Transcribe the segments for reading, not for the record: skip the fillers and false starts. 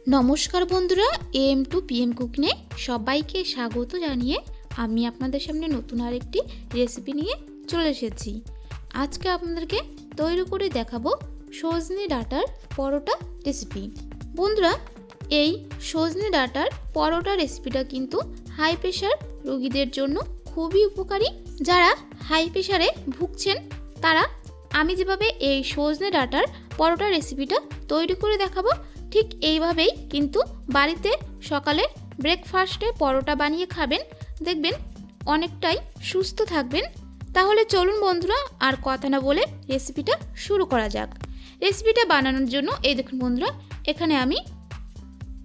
নমস্কার বন্ধুরা, am2pm কুকিংয়ে সবাইকে স্বাগত জানিয়ে আমি আপনাদের সামনে নতুন আরেকটি রেসিপি নিয়ে চলে এসেছি। আজকে আপনাদেরকে তৈরি করে দেখাবো সজনে ডাঁটার পরোটা রেসিপি। বন্ধুরা, এই সজনে ডাঁটার পরোটা রেসিপিটা কিন্তু হাই প্রেশার রোগীদের জন্য খুবই উপকারী। যারা হাই প্রেশারে ভুগছেন তারা আমি যেভাবে এই সজনে ডাঁটার পরোটা রেসিপিটা তৈরি করে দেখাবো ঠিক এইভাবেই কিন্তু বাড়িতে সকালে ব্রেকফাস্টে পরোটা বানিয়ে খাবেন, দেখবেন অনেকটাই সুস্থ থাকবেন। তাহলে চলুন বন্ধুরা, আর কথা না বলে রেসিপিটা শুরু করা যাক। রেসিপিটা বানানোর জন্য এই দেখুন বন্ধুরা, এখানে আমি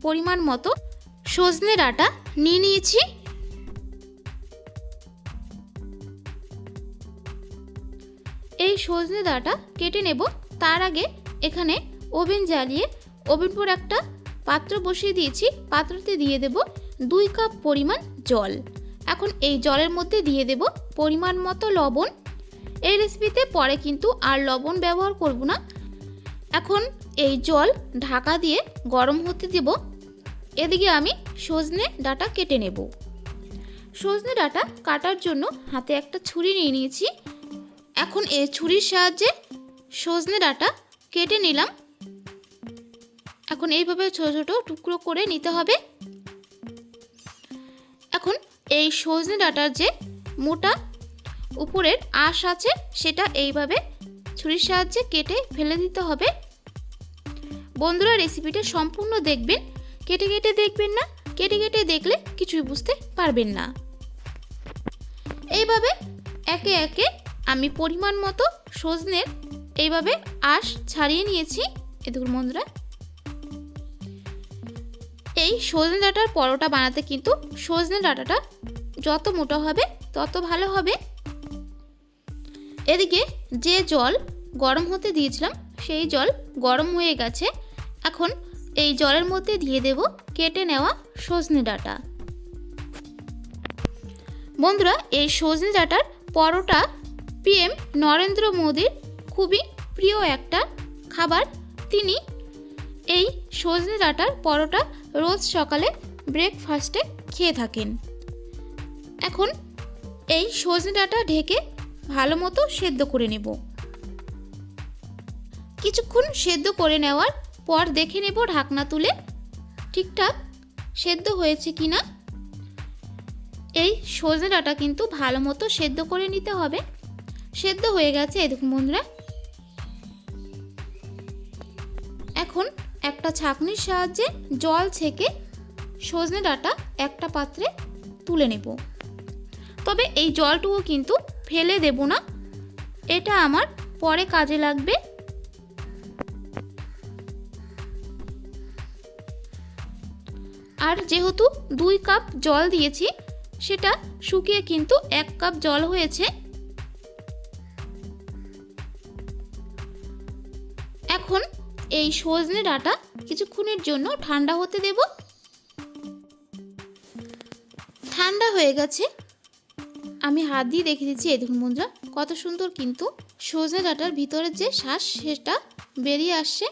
পরিমাণ মতো সজনে ডাঁটা নিয়ে নিয়েছি। এই সজনে ডাঁটা কেটে নেব। তার আগে এখানে ওভেন জ্বালিয়ে ওভেন পর একটা পাত্র বসিয়ে দিয়েছি। পাত্রতে দিয়ে দেব 2 কাপ পরিমাণ জল। এখন এই জলের মধ্যে দিয়ে দেব পরিমাণ মতো লবণ। এই রেসিপিতে পরে কিন্তু আর লবণ ব্যবহার করব না। এখন এই জল ঢাকা দিয়ে গরম হতে দেব। এদিকে আমি সজনে ডাঁটা কেটে নেব। সজনে ডাঁটা কাটার জন্য হাতে একটা ছুরি নিয়ে নিয়েছি। এখন এই ছুরির সাহায্যে সজনে ডাঁটা কেটে নিলাম। এখন এইভাবে ছোট ছোট টুকরো করে নিতে হবে। এখন এই সজনে ডাঁটার যে মোটা উপরের আঁশ আছে সেটা এইভাবে ছুরির সাহায্যে কেটে ফেলে দিতে হবে। বন্ধুরা, রেসিপিটা সম্পূর্ণ দেখবেন, কেটে কেটে দেখবেন না। কেটে কেটে দেখলে কিছুই বুঝতে পারবেন না। এইভাবে একে একে আমি পরিমাণ মতো সজনের এইভাবে আঁশ ছাড়িয়ে নিয়েছি। এই দেখুন বন্ধুরা, এই সজনে ডাঁটার পরোটা বানাতে কিন্তু সজনে ডাঁটাটা যত মোটা হবে তত ভালো হবে। এদিকে যে জল গরম হতে দিয়েছিলাম সেই জল গরম হয়ে গেছে। এখন এই জলের মধ্যে দিয়ে দেব কেটে নেওয়া সজনে ডাঁটা। বন্ধুরা, এই সজনে ডাঁটার পরোটা পিএম নরেন্দ্র মোদীর খুবই প্রিয় একটা খাবার। তিনি এই সজনে ডাঁটার পরোটা রোজ সকালে ব্রেকফাস্টে খেয়ে থাকেন। এখন এই সজনে ডাঁটা ঢেকে ভালো মতো সেদ্ধ করে নেব। কিছুক্ষণ সেদ্ধ করে নেওয়ার পর দেখে নেব ঢাকনা তুলে ঠিকঠাক সেদ্ধ হয়েছে কিনা। এই সজনে ডাঁটা কিন্তু ভালো মতো সেদ্ধ করে নিতে হবে। সেদ্ধ হয়ে গেছে এই দেখুন বন্ধুরা। এখন একটা ছাঁকনির সাহায্যে জল ছেঁকে সজনে ডাঁটা একটা পাত্রে তুলে নেব। তবে এই জলটুকু কিন্তু ফেলে দেব না, এটা আমার পরে কাজে লাগবে। আর যেহেতু 2 কাপ জল দিয়েছি সেটা শুকিয়ে কিন্তু 1 কাপ জল হয়েছে। এখন এই সজনে ডাঁটা কিছুক্ষণের জন্য ঠান্ডা হতে দেব। ঠান্ডা হয়ে গেছে, আমি হাত দিয়ে দেখে দিচ্ছি। এই দেখুন বন্ধুরা, কত সুন্দর কিন্তু সজনে ডাঁটার ভিতরের যে শ্বাস সেটা বেরিয়ে আসছে।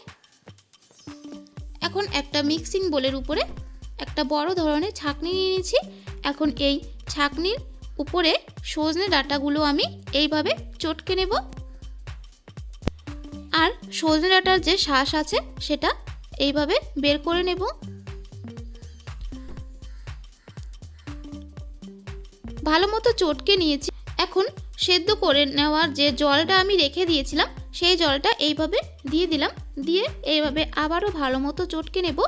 এখন একটা মিক্সিং বোলের উপরে একটা বড় ধরনের ছাঁকনি নিয়ে নিয়েছি। এখন এই ছাঁকনির উপরে সজনে ডাঁটাগুলো আমি এইভাবে চটকে নেব। আর সজনে ডাঁটার যে শ্বাস আছে সেটা এইভাবে বের করে নেব। ভালো মতো চটকে নিয়েছি। এখন সেদ্ধ করে নেওয়ার যে জলটা আমি রেখে দিয়েছিলাম সেই জলটা এইভাবে দিয়ে দিলাম। দিয়ে এইভাবে আবারও ভালো মতো চটকে নেব।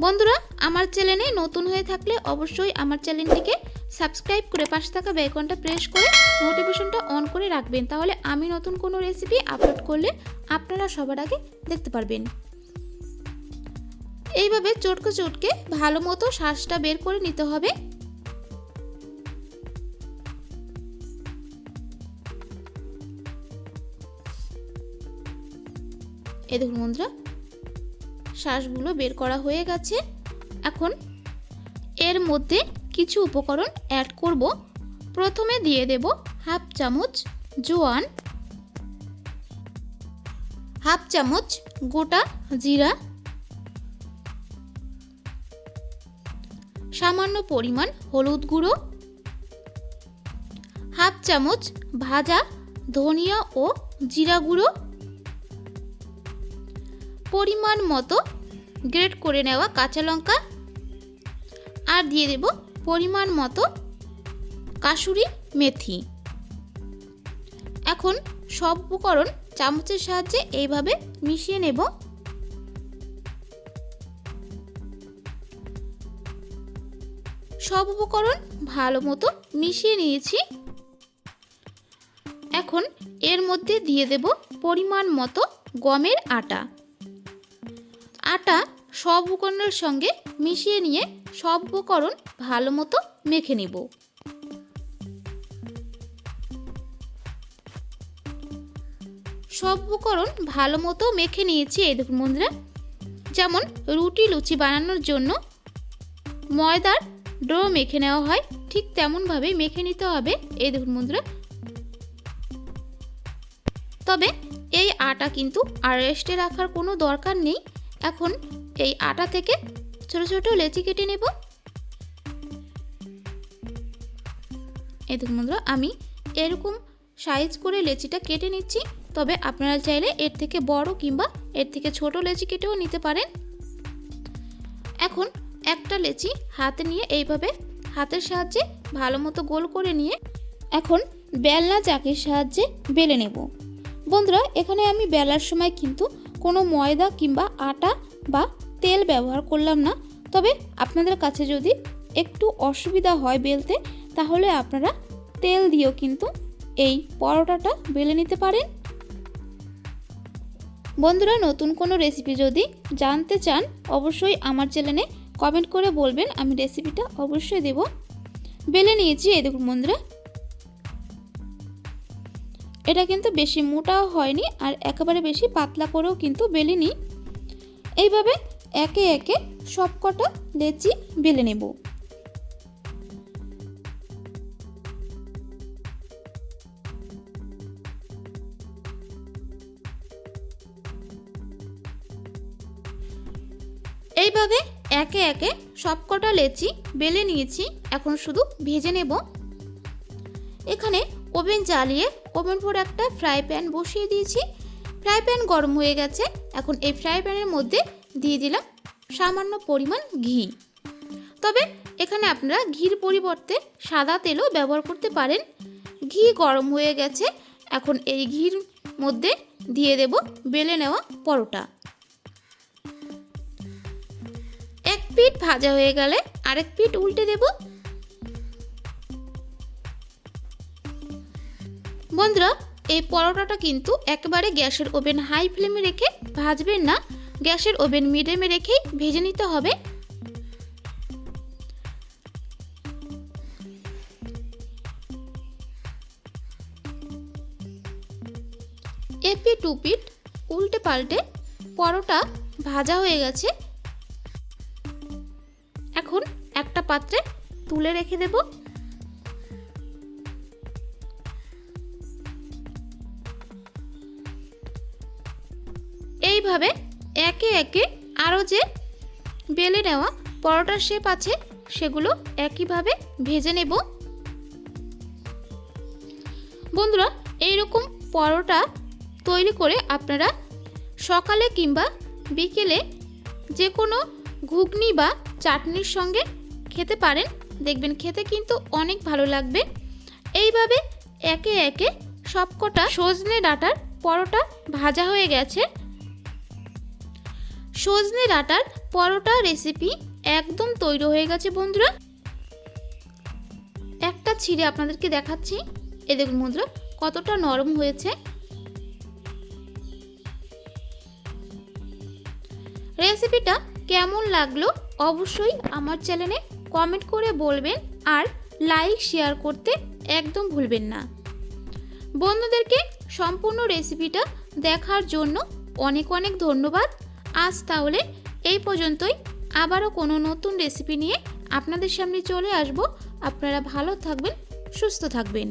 বন্ধুরা, আমার চ্যানেলে নতুন হয়ে থাকলে অবশ্যই আমার চ্যানেলটিকে সাবস্ক্রাইব করে পাশে থাকা বেল আইকনটা প্রেস করে নোটিফিকেশনটা অন করে রাখবেন। তাহলে আমি নতুন কোনো রেসিপি আপলোড করলে আপনারা সবার আগে দেখতে পারবেন। এইভাবে চটকে চটকে ভালো মতো শ্বাসটা বের করে নিতে হবে। এই দেখুন বন্ধুরা, শ্বাসগুলো বের করা হয়ে গেছে। এখন এর মধ্যে কিছু উপকরণ অ্যাড করব। প্রথমে দিয়ে দেব 1/2 চামচ জোয়ান, হাফ চামচ গোটা জিরা, সামান্য পরিমাণ হলুদ গুঁড়ো, হাফ চামচ ভাজা ধনিয়া ও জিরা গুঁড়ো, পরিমাণ মতো গ্রেট করে নেওয়া কাঁচা লঙ্কা, আর দিয়ে দেব পরিমাণ মতো কাসুরি মেথি। এখন সব উপকরণ চামচের সাহায্যে এইভাবে মিশিয়ে নেব। সব উপকরণ ভালো মতো মিশিয়ে নিয়েছি। এখন এর মধ্যে দিয়ে দেব পরিমাণ মতো গমের আটা। আটা সব উপকরণের সঙ্গে মিশিয়ে নিয়ে সব উপকরণ ভালো মতো মেখে নেব। সব উপকরণ ভালো মতো মেখে নিয়েছি। এই দেখুন বন্ধুরা, যেমন রুটি লুচি বানানোর জন্য ময়দার ডো মেখে নেওয়া হয়, ঠিক তেমনভাবে মেখে নিতে হবে। এই দেখুন বন্ধুরা, তবে এই আটা কিন্তু আর রেস্টে রাখার কোনো দরকার নেই। এখন এই আটা থেকে ছোট ছোট লেচি কেটে নেব। এই দেখুন বন্ধুরা, আমি এরকম সাইজ করে লেচিটা কেটে নিচ্ছি। তবে আপনারা চাইলে এর থেকে বড় কিংবা এর থেকে ছোট লেচি কেটেও নিতে পারেন। এখন একটা লেচি হাতে নিয়ে এইভাবে হাতের সাহায্যে ভালো মতো গোল করে নিয়ে এখন বেলনা চাকির সাহায্যে বেলে নেব। বন্ধুরা, এখানে আমি বেলার সময় কিন্তু কোনো ময়দা কিংবা আটা বা তেল ব্যবহার করলাম না। তবে আপনাদের কাছে যদি একটু অসুবিধা হয় বেলতে, তাহলে আপনারা তেল দিয়েও কিন্তু এই পরোটাটা বেলে নিতে পারেন। বন্ধুরা, নতুন কোনো রেসিপি যদি জানতে চান অবশ্যই আমার চ্যানেলে কমেন্ট করে বলবেন, আমি রেসিপিটা অবশ্যই দেব। বেলে নিয়েছি। এই দেখুন বন্ধুরা, এটা কিন্তু বেশি মোটাও হয়নি আর একেবারে বেশি পাতলা করেও কিন্তু বেলিনি। এইভাবে একে একে সবকটা লেচি বেলে নেব। এইভাবে একে একে সবকটা লেচি বেলে নিয়েছি। এখন শুধু ভেজে নেব। এখানে ওভেন জ্বালিয়ে ওভেন পর একটা ফ্রাই প্যান বসিয়ে দিয়েছি। ফ্রাই প্যান গরম হয়ে গেছে। এখন এই ফ্রাই প্যানের মধ্যে দিয়ে দিলাম সামান্য পরিমাণ ঘি। তবে এখানে আপনারা ঘির পরিবর্তে সাদা তেলও ব্যবহার করতে পারেন। ঘি গরম হয়ে গেছে। এখন এই ঘির মধ্যে দিয়ে দেব বেলে নেওয়া পরোটা। এক পিঠ ভাজা হয়ে গেলে আরেক পিঠ উল্টে দেব। বন্ধুরা, এই পরোটাটা কিন্তু একেবারে গ্যাসের ওভেন হাই ফ্লেমে রেখে ভাজবেন না, গ্যাসের ওভেন মিডিয়ামে রেখেই ভেজে নিতে হবে। এপিঠ উপিঠ উল্টে পাল্টে পরোটা ভাজা হয়ে গেছে। এখন একটা পাত্রে তুলে রেখে দেব। এইভাবে একে একে আরও যে বেলে নেওয়া পরোটার শেপ আছে সেগুলো একইভাবে ভেজে নেব। বন্ধুরা, এইরকম পরোটা তৈরি করে আপনারা সকালে কিংবা বিকেলে যে কোনো ঘুগনি বা চাটনির সঙ্গে খেতে পারেন। দেখবেন খেতে কিন্তু অনেক ভালো লাগবে। এইভাবে একে একে সবকটা সজনে ডাঁটার পরোটা ভাজা হয়ে গেছে। সজনে ডাঁটার পরোটা রেসিপি একদম তৈরি হয়ে গেছে। বন্ধুরা, একটা ছিঁড়ে আপনাদেরকে দেখাচ্ছি। এই দেখুন বন্ধুরা, কতটা নরম হয়েছে। রেসিপিটা কেমন লাগলো অবশ্যই আমার চ্যানেলে কমেন্ট করে বলবেন, আর লাইক শেয়ার করতে একদম ভুলবেন না। বন্ধুদেরকে সম্পূর্ণ রেসিপিটা দেখার জন্য অনেক অনেক ধন্যবাদ। আজ তাহলে এই পর্যন্তই। আবারও কোনো নতুন রেসিপি নিয়ে আপনাদের সামনে চলে আসব। আপনারা ভালো থাকবেন, সুস্থ থাকবেন।